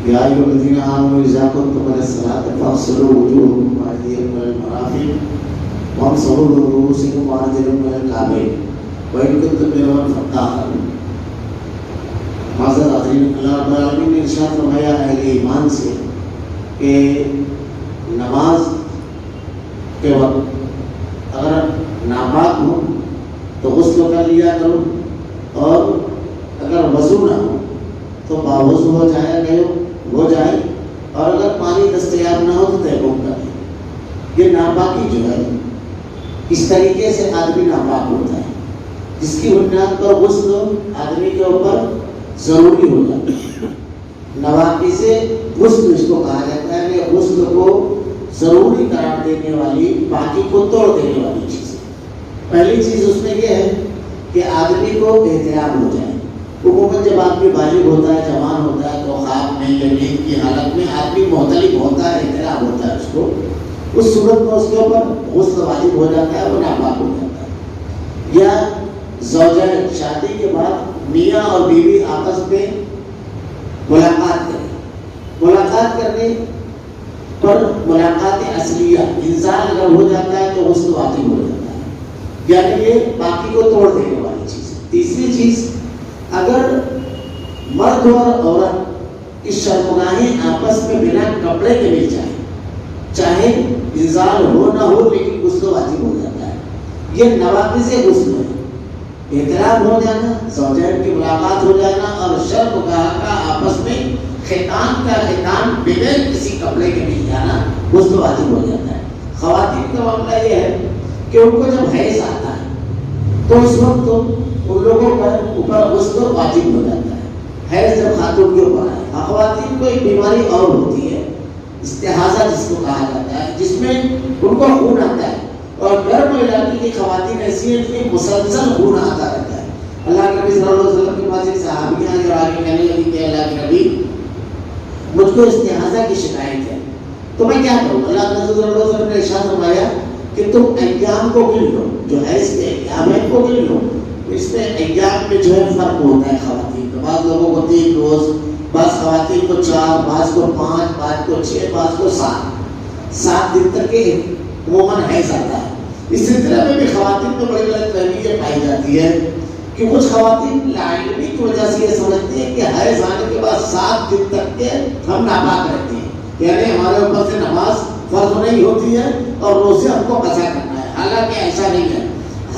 یا ایھا الذین آمنوا اذا قمتم الی الصلاۃ فاغسلوا وجوہکم وایدیکم الی المرافق وامسحوا برؤوسکم وارجلکم الی الکعبین وإن كنتم جنبا فطهروا. معذرت حاضرین، اللہ رب العالمین نے ارشاد فرمایا اہل ایمان سے کہ نماز کے وقت اگر ناپاک ہو تو غسل کر لیا کرو، اور اگر وضو نہ ہو تو باوضو ہو جائے، اور اگر پانی دستیاب نہ ہو تو تیمم کر لے. یہ ناپاکی جو ہے اس طریقے سے آدمی ناپاک ہوتا ہے جس کی بنیاد پر غسل آدمی کے اوپر ضروری ہو جاتا ہے. نواقض غسل اس کو کہا جاتا ہے کہ غسل کو ضروری قرار دینے والی، باقی کو توڑ دینے والی چیز. پہلی چیز اس میں یہ ہے کہ آدمی کو احترام ہو جائے. عموماً جب آدمی بالغ ہوتا ہے، جوان ہوتا ہے، تو خواب میں یا نیند کی حالت میں آدمی محتلم ہوتا ہے، احترام ہوتا ہے اس کو. اس صورت میں اس کے اوپر غسل واجب ہو جاتا ہے، وہ ناپاک ہو جاتا ہے. یا زوجین، شادی کے بعد میاں اور بیوی آپس میں ملاقات کریں، ملاقات کرنے پر ملاقات اصلیہ انزال اگر ہو جاتا ہے تو غسل واجب ہو جاتا ہے، یعنی یہ باقی کو توڑ دینے والی چیز. تیسری چیز، اگر مرد اور عورت اس شرمگاہیں آپس میں بنا کپڑے کے مل جائیں، چاہے انزال ہو نہ ہو لیکن غسل واجب ہو جاتا ہے. یہ نواقض غسل ہے. احترام ہو جانا، زوجین کی ملاقات ہو جانا، اور شرمگاہ کا آپس میں ختان بغیر کسی کپڑے کے مل جانا، غسل واجب ہو جاتا ہے. خواتین کا معاملہ یہ ہے کہ ان کو جب حیض آتا ہے تو اس وقت تو ان لوگوں پر اوپر غسل واجب ہو جاتا ہے. حیض جب خاتون کے اوپر آئے، خواتین کو ایک بیماری اور ہوتی ہے، استحاضہ جس کو کہا جاتا ہے، جس میں ان کو خون آتا ہے، اور گرم علاقے کی خواتین ایسی ہیں کہ مسلسل خون آتا رہتا ہے. اللہ کے نبی صلی اللہ علیہ وسلم کے پاس ایک صحابی آئی اور آگے کہنے لگی کہ اللہ کے نبی، مجھ کو استحاضہ کی شکایت ہے، تو میں کیا کروں؟ اللہ کے نبی صلی اللہ علیہ وسلم نے ارشاد فرمایا کہ تم ایام کو گن لو، جو حیض کے ایام ہیں کو گن لو. اس میں ایام میں جو ہے فرق ہوتا ہے خواتین کا. بعض لوگوں کو 3 روز، بعض خواتین کو 4، بعض کو 5، بعض کو 6، بعض کو 7 دن تک کے عموماً حیض آتا ہے. اس سلسلے میں بھی خواتین کو بڑی غلط فہمی یہ پائی جاتی ہے کہ کچھ خواتین لاعلمی کی وجہ سے یہ سمجھتی ہیں کہ حیض آنے کے بعد 7 دن تک کے ہم ناپاک رہتے ہیں، یعنی ہمارے اوپر سے نماز فرض نہیں ہوتی ہے اور روزے ہم کو قضا کرنا ہے. حالانکہ ایسا نہیں ہے.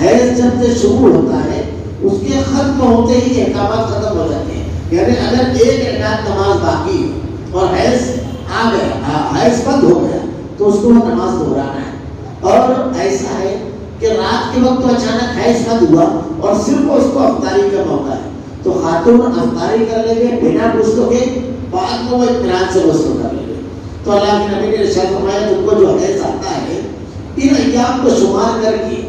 حیض جب سے شروع ہوتا ہے اس کے ختم ہوتے ہی احکامات ختم ہو جاتے ہیں. یعنی اگر ایک رکعت نماز باقی اور حیض آ گیا، حیض بند ہو گیا، تو اس کو نماز دہرانا ہے. اور ایسا ہے کہ رات کے وقت تو اچانک حیض بند ہوا اور صرف اس کو افطاری کا موقع ہے، تو خاتون افطاری کر لیں گے بنا غسل کے، بعد میں وہ اطمینان سے غسل کر لیں گے. تو اللہ کے نبی نے ارشاد فرمایا تم کو جو حیض آتا ہے ان ایام کو شمار کر کے،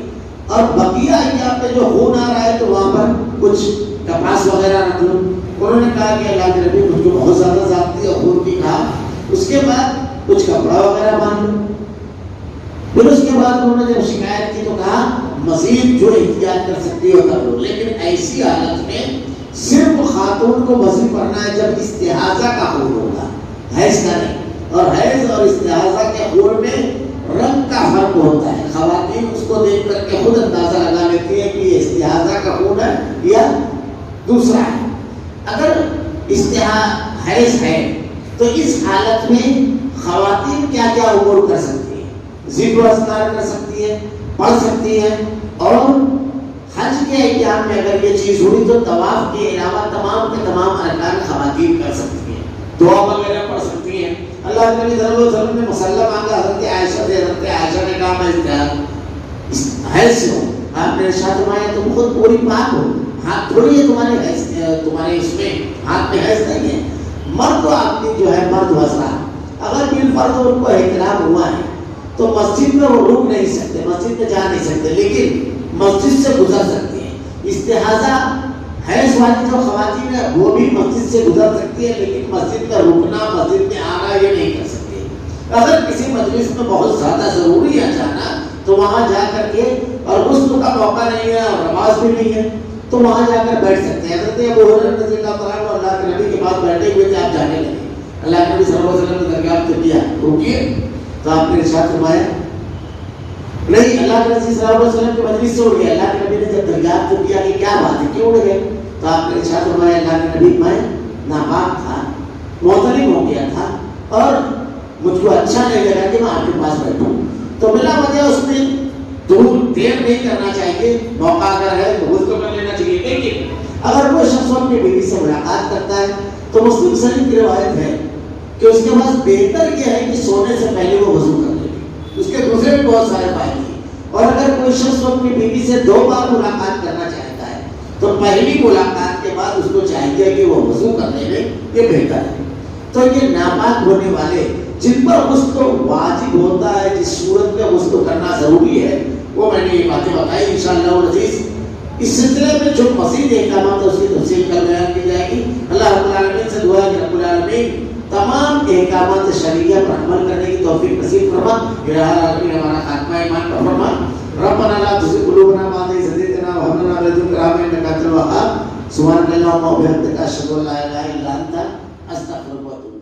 اور بقیہ ایام پہ جو خون آ رہا ہے تو وہاں پر کچھ کپاس وغیرہ رکھ لو. انہوں نے کہا کہ اللہ کے نبی مجھ کو بہت زیادہ ذاتی اور خون کی کہا. اس کے بعد کچھ کپڑا وغیرہ باندھ لو. پھر اس کے بعد انہوں نے جب شکایت کی تو کہا مزید جو احتیاط کر سکتی ہو کر لو، لیکن ایسی حالت میں صرف خاتون کو وضو کرنا ہے جب استحاضہ کا خون ہوگا، حیض کا نہیں. اور حیض اور استحاضہ کے خون میں رنگ کا فرق ہوتا ہے. خواتین اس کو دیکھ کر کے خود اندازہ لگا لیتی ہے کہ یہ استحاضہ کا خون ہے یا دوسرا ہے. اگر حیض ہے تو اس حالت میں خواتین کیا کیا امور کر سکتی ہیں؟ ذکر و اذکار کر سکتی ہے، پڑھ سکتی ہے، اور حج کے ایام میں اگر یہ چیز ہوئی تو طواف کے علاوہ تمام کے تمام ارکان خواتین کر سکتی ہیں، دعا وغیرہ پڑھ سکتی ہیں. اللہ کے نبی صلی اللہ علیہ وسلم نے مسلم مانگا حضرت عائشہ سے. حضرت عائشہ نے کہا میں حیض سے ہوں. آپ نے ارشاد فرمایا تم خود پوری پاک ہو، ہاتھ تھوڑی ہے تمہارے اس میں ہاتھ میں حیض نہیں ہے. مرد و آدمی جو ہے، مرد و حضرات، اگر بالفرض ان کو احترام ہوا ہے تو مسجد میں وہ رک نہیں سکتے، مسجد میں جا نہیں سکتے، لیکن مسجد سے گزر سکتے ہیں. استحاضہ حیض والی جو خواتین ہے وہ بھی مسجد سے گزر سکتی ہے، لیکن مسجد میں رکنا، مسجد میں آنا یہ نہیں کر سکتی. اگر کسی مجلس میں بہت زیادہ ضروری ہے جانا تو وہاں جا کر کے، اور غسل کا موقع نہیں ہے اور نماز بھی نہیں ہے تو وہاں جا کر بیٹھ سکتے ہیں. حضرت ابو ہریرہ رضی اللہ عنہ اللہ کے نبی کے پاس بیٹھے ہوئے تھے، آپ جانے لگے اللہ کے نبی صلی اللہ علیہ وسلم نے دریافت کیا رکیے تو آپ نے ارشاد فرمایا نہیں اللہ کے نبی صلی اللہ علیہ وسلم کی مجلس سے اٹھ گیا. اللہ کے نبی نے جب دریافت کیا کہ کیا بات ہے کیوں اٹھ گئے تو آپ نے ارشاد فرمایا اللہ کے نبی میں ناپاک تھا محتلم ہو گیا تھا اور مجھ کو اچھا نہیں لگا کہ میں آپ کے پاس بیٹھوں. تو بلا وجہ اس میں دیر نہیں کرنا چاہیے, موقع اگر ہے تو اس کو کر لینا چاہیے. لیکن اگر کوئی شخص اپنی بیوی سے ملاقات کرتا ہے تو مسلم شریف کی روایت ہے کہ اس کے پاس بہتر یہ ہے کہ سونے سے پہلے وہ وضو کر لے. اس کے دوسرے بھی بہت سارے فائدے ہیں. اور اگر کوئی شخص اپنی بیوی سے 2 بار ملاقات کرنا چاہتا ہے تو پہلی ملاقات کے بعد اس کو چاہیے کہ وہ وضو کرنے میں یہ بہتر ہے. تو یہ ناپاک ہونے والے جن پر غسل واجب ہوتا ہے, جس صورت میں غسل کرنا ضروری ہے, وہ میں نے یہ باتیں بتائی. انشاءاللہ العزیز اس سلسلے میں جو مزید احکامات ہے اس کی تفصیل کر بیان کی جائے گی. اللہ رب العالمین سے دعا ہے کہ رب العالمین تمام احکامات شرعیہ پر عمل کرنے کی توفیق نصیب فرما. الہ العالمین ہمارا خاتمہ ایمان پر فرما. ربنا لا تزغ قلوبنا بعد إذ هديتنا وهب لنا من لدنك رحمة إنك أنت الوهاب. سبحانك اللهم وبحمدك أشهد أن لا إله إلا أنت أستغفرك وأتوب